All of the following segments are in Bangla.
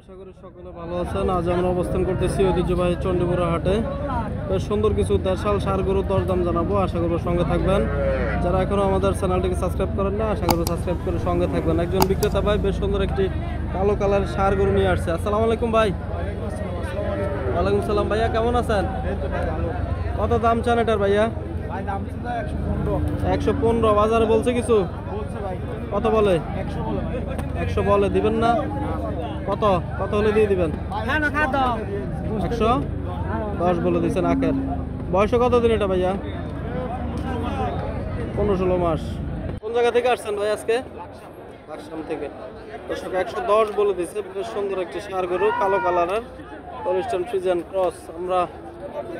আশা করি সকলে ভালো আছেন। আজ আমরা অবস্থান করতেছি ঐতিহ্যবাহী চণ্ডীপুরা হাটে। বেশ সুন্দর কিছু দেশাল ষাঁড় গরুর দরদাম জানাবো, আশা করবো সঙ্গে থাকবেন। যারা এখনো আমাদের চ্যানেলটিকে সাবস্ক্রাইব করেন না, আশা করবো সাবস্ক্রাইব করে সঙ্গে থাকবেন। একজন বিক্রেতা ভাই বেশ সুন্দর একটি কালো কালার ষাঁড় গরু নিয়ে আসছে। আসসালামু আলাইকুম ভাই। ওয়ালাইকুম সালাম। ভাইয়া কেমন আছেন? কত দাম চান এটার ভাইয়া? 115। বাজারে বলছে কিছু? কত বলে? 100 বলে। দিবেন না? কত কত হলে দিয়ে দিবেন? 110 বলে দিচ্ছেন আখের। বয়স কত দিন এটা ভাইয়া? 15-16 মাস। কোন জায়গা থেকে আসছেন ভাই আজকে? লাকসাম থেকে। দর্শক 110 বলে দিচ্ছে। বেশ সুন্দর একটি ষাঁড় গরু, কালো কালারের হলিস্টাইন ফ্রিজিয়ান ক্রস। আমরা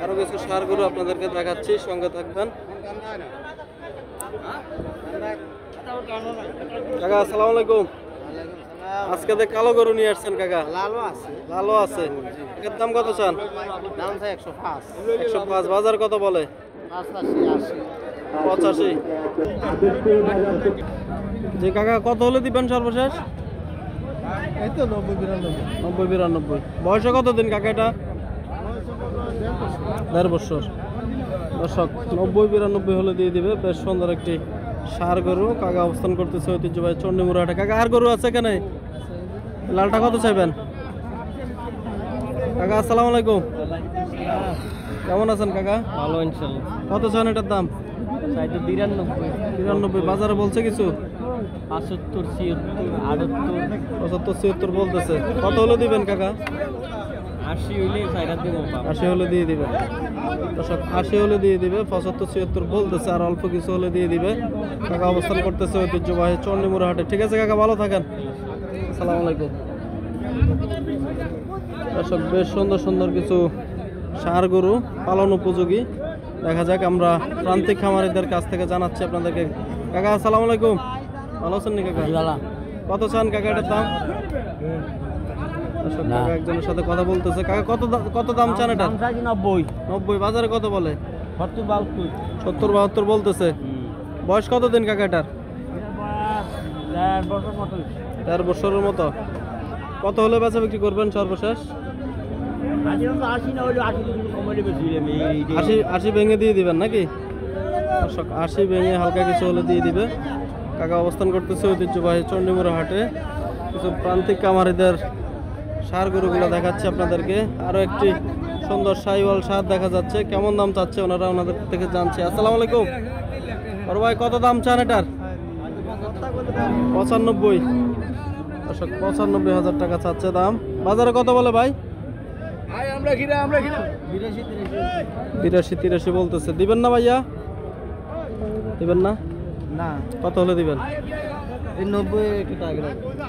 আরো কিছু ষাঁড় গরু আপনাদেরকে দেখাচ্ছি, সঙ্গে থাকবেন। কাকা আসসালামু আলাইকুম। আজকে তো কালো গরু নিয়ে আসছেন কাকা? লালও আছে। এর দাম কত চান? দাম চাই 105। 105। বাজার কত বলে? 85। যে কাকা কত হলে দিবেন সর্বশেষ? এই তো 90-92। 90-92। বয়স কত দিন কাকা এটা? 1.5 বছর। দর্শক 90-92 হলে দিয়ে দিবে। বেশ সুন্দর একটি ষাঁড় গরু। কাকা অবস্থান করতেছে ঐতিহ্যবাহী চণ্ডীপুরা হাটে। কাকা আর গরু আছে এখানে? লালটা কত চাইবেন? কাকা আসসালামু আলাইকুম। কেমন আছেন কাকা? ভালো ইনশাআল্লাহ। কত চান এটার দাম? চাই তো 92। বাজারে বলছে কিছু? 75, 76, 78, 75-76 বলতেছে। কত হলে দিবেন কাকা? 80 হইলে চাইরা দেব। 80 হলে দিয়ে দিবে। দর্শক 80 হলে দিয়ে দিবে। 75-76 বলতেছে, আর অল্প কিছু হলে দিয়ে দিবে। কাকা অবস্থান করতেছে ঐতিহ্যবাহী চণ্ডীপুরা হাটে। ঠিক আছে কাকা, ভালো থাকেন। আসসালামু আলাইকুম। দর্শক বেশ সুন্দর সুন্দর কিছু ষাঁড় গরু, পালন উপযোগী। দেখা যাক, আমরা প্রান্তিক খামারিদের কাছ থেকে জানাচ্ছি আপনাদেরকে। কাকা আসসালামু আলাইকুম। ভালো আছেন নি কাকা? কত চান কাকা এটার দাম? দর্শক কাকা একজনের সাথে কথা বলতেছে। কাকা কত দাম চান এটা? 90। বাজারে কত বলে? 70-72 বলতেছে। বয়স কত দিন কাকা এটার? 1.5 বছরের মতো। কত হলে বেচা বিক্রি করবেন সর্বশেষ? 80 ভেঙে দিয়ে দিবেন নাকি? দর্শক 80 ভেঙে হালকা কিছু হলে দিয়ে দিবে। কাকা অবস্থান করতেছে ঐতিহ্যবাহী চণ্ডীপুরা হাটে। কিছু প্রান্তিক কামারিদের ষাঁড় গরুগুলো দেখাচ্ছে আপনাদেরকে। আরো একটি সুন্দর সাইওয়াল ষাঁড় দেখা যাচ্ছে। কেমন দাম চাচ্ছে ওনারা, ওনাদের থেকে জানছি। আসসালামু আলাইকুম। বড় ভাই কত দাম চান এটার? 95। দর্শক 95,000 টাকা চাচ্ছে দাম। বাজারে কত বলে ভাই? 82-83 বলতেছে। দিবেন না ভাইয়া? দিবেন না? কত হলে দিবেন?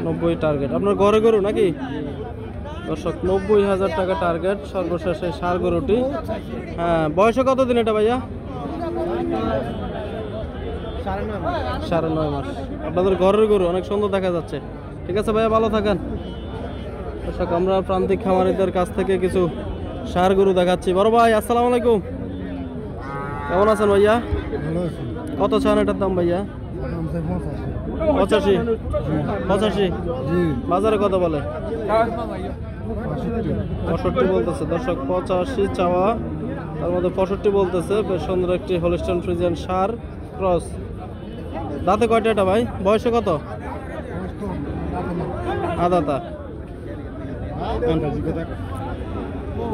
90 টার্গেট। আপনার ঘরে গরু নাকি? দর্শক 90,000 টাকা টার্গেট সর্বশেষ এই ষাঁড় গরুটি। হ্যাঁ, বয়সে কত দিন এটা ভাইয়া? 9.5 মাস। আপনাদের ঘরের গরু, অনেক সুন্দর দেখা যাচ্ছে। ঠিক আছে ভাইয়া, ভালো থাকেন। দর্শক আমরা প্রান্তিক খামারিদের কাছ থেকে কিছু ষাঁড় গরু দেখাচ্ছি। বড় ভাই আসসালামু আলাইকুম। কেমন আছেন ভাইয়া? কত চান এটার দাম ভাইয়া? 85। বাজারে কত বলে? 65 বলতেছে। দর্শক 85 চাওয়া, তার মধ্যে 65 বলতেছে। বেশ সুন্দর একটি হলিস্টাইন ফ্রিজিয়ান ষাঁড় ক্রস। দাঁতে কয়টা এটা ভাই? বয়সে কত? আদাতা।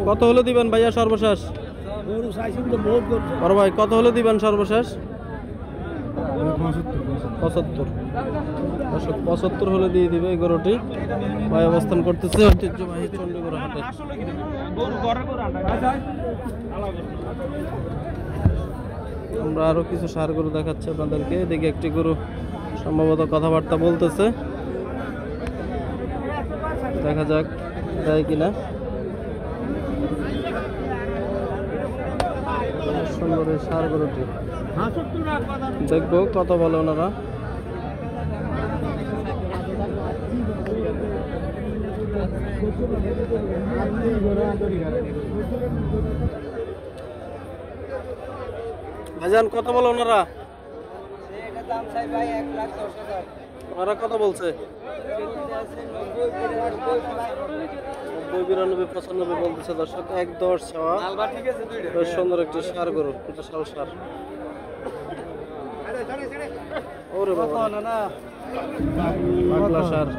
কত হলে দিবেন ভাইয়া সর্বশেষ? বড় ভাই কত হলে দিবেন সর্বশেষ? 75। 75 হলে দিয়ে দিবে এই গরুটি। ভাই অবস্থান করতেছে ঐতিহ্যবাহী চণ্ডীপুরা হাটে। আমরা আরো কিছু ষাঁড় গরু দেখাচ্ছি আপনাদেরকে। এদিকে একটি গরু সম্ভবত কথাবার্তা বলতেছে, দেখা যাক দেয় কিনা। সুন্দর এই ষাঁড় গরুটি, দেখবো কত বলে ওনারা। ভাইজান কত বলে ওনারা? ওনারা কত বলছে? 92 বলতেছে দর্শক, 1-10 চাওয়া। বেশ সুন্দর একটি ষাঁড় গরু, এটা শাল ষাঁড়। ওরে বাবা, পাগলা ষাঁড়।